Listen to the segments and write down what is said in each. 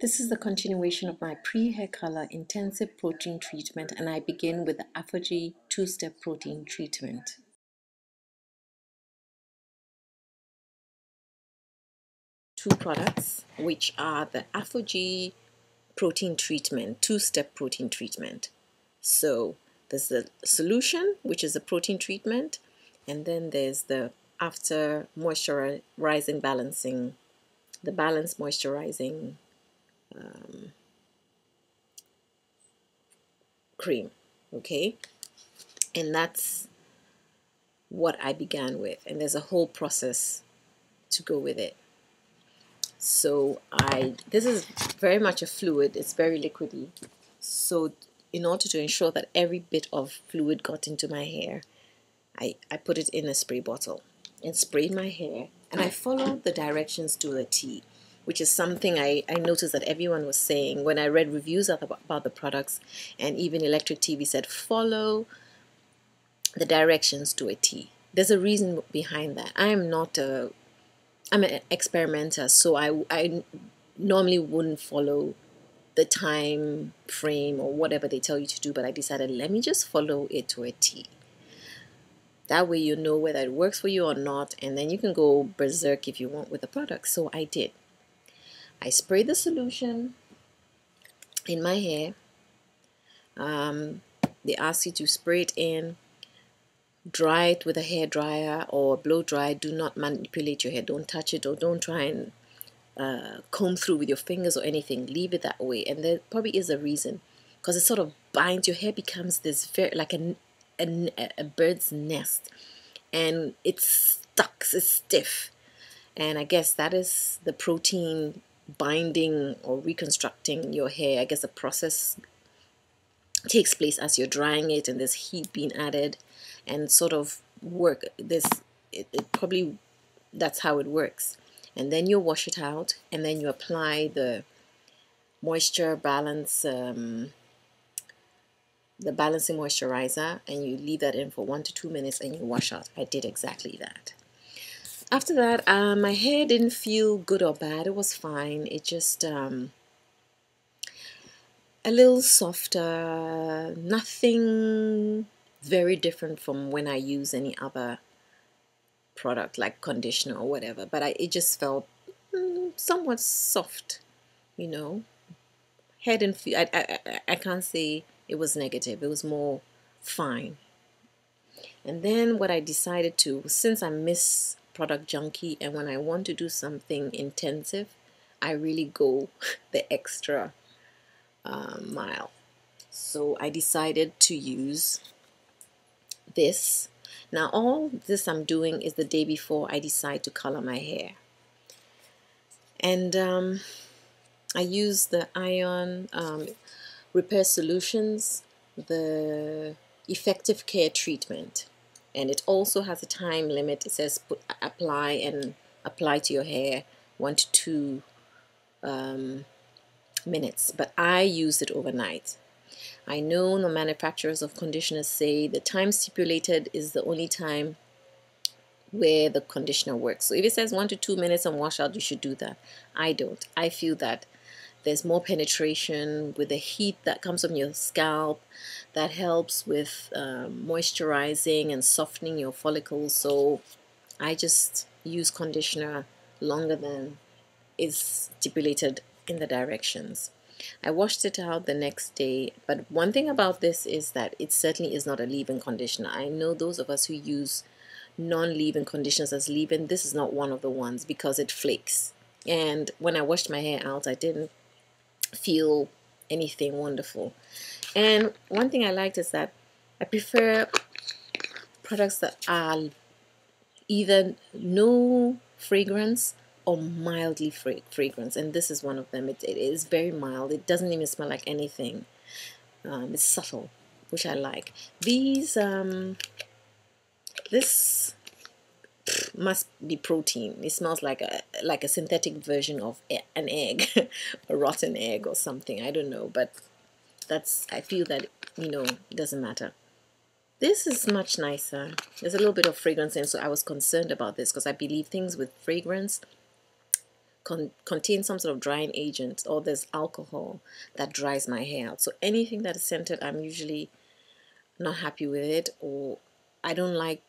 This is the continuation of my pre-hair color intensive protein treatment, and I begin with the Aphogee two-step protein treatment. Two products, which are the Aphogee protein treatment, two-step protein treatment. So there's the solution, which is a protein treatment, and then there's the after moisturizing balancing, the balance moisturizing cream. Okay, and that's what I began with, and there's a whole process to go with it. So this is very much a fluid, it's very liquidy. So in order to ensure that every bit of fluid got into my hair, I put it in a spray bottle and sprayed my hair, and I followed the directions to a T, which is something I noticed that everyone was saying when I read reviews about the products, and even Electric TV said follow the directions to a T. There's a reason behind that. I'm an experimenter, so I normally wouldn't follow the time frame or whatever they tell you to do, but I decided let me just follow it to a T. That way you know whether it works for you or not, and then you can go berserk if you want with the product. So I did. I sprayed the solution in my hair. They ask you to spray it in, dry it with a hair dryer or blow dry. Do not manipulate your hair. Don't touch it, or don't try and comb through with your fingers or anything. Leave it that way. And there probably is a reason, because it sort of binds. Your hair becomes this very like a bird's nest, and it's stuck, it's stiff. And I guess that is the protein binding or reconstructing your hair. I guess the process takes place as you're drying it, and there's heat being added and sort of work this it probably that's how it works. And then you wash it out, and then you apply the moisture balance the balancing moisturizer, and you leave that in for 1 to 2 minutes, and you wash out. I did exactly that. After that, my hair didn't feel good or bad. It was fine. It just a little softer, nothing very different from when I use any other product like conditioner or whatever, but it just felt somewhat soft, you know. Hair didn't feel, I can't say it was negative, it was more fine. And then what I decided to, since I'm Miss Product Junkie, and when I want to do something intensive, I really go the extra mile. So I decided to use this. Now all this I'm doing is the day before I decide to color my hair. And I use the Ion Repair Solutions, the Effective Care Treatment. And it also has a time limit. It says apply to your hair 1 to 2 minutes. But I use it overnight. I know the manufacturers of conditioners say the time stipulated is the only time where the conditioner works. So if it says 1 to 2 minutes and wash out, you should do that. I don't. I feel that there's more penetration with the heat that comes from your scalp that helps with moisturizing and softening your follicles. So I just use conditioner longer than is stipulated in the directions. I washed it out the next day, but one thing about this is that it certainly is not a leave-in conditioner. I know those of us who use non-leave-in conditioners as leave-in, this is not one of the ones because it flakes. And when I washed my hair out, I didn't feel anything wonderful. And one thing I liked is that I prefer products that are either no fragrance or mildly fragrance, and this is one of them. It is very mild. It doesn't even smell like anything. It's subtle, which I like. These this must be protein. It smells like a synthetic version of an egg, a rotten egg or something. I don't know, but I feel that it doesn't matter. This is much nicer. There's a little bit of fragrance in, so I was concerned about this because I believe things with fragrance contains some sort of drying agent, or there's alcohol that dries my hair out. So anything that is scented, I'm usually not happy with it, or I don't like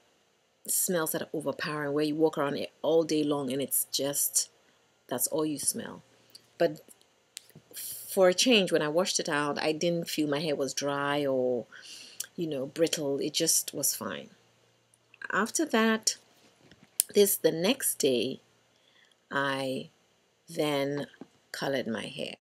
smells that are overpowering where you walk around it all day long and it's just, that's all you smell. But for a change, when I washed it out, I didn't feel my hair was dry or, you know, brittle. It just was fine. After that, the next day, I then colored my hair.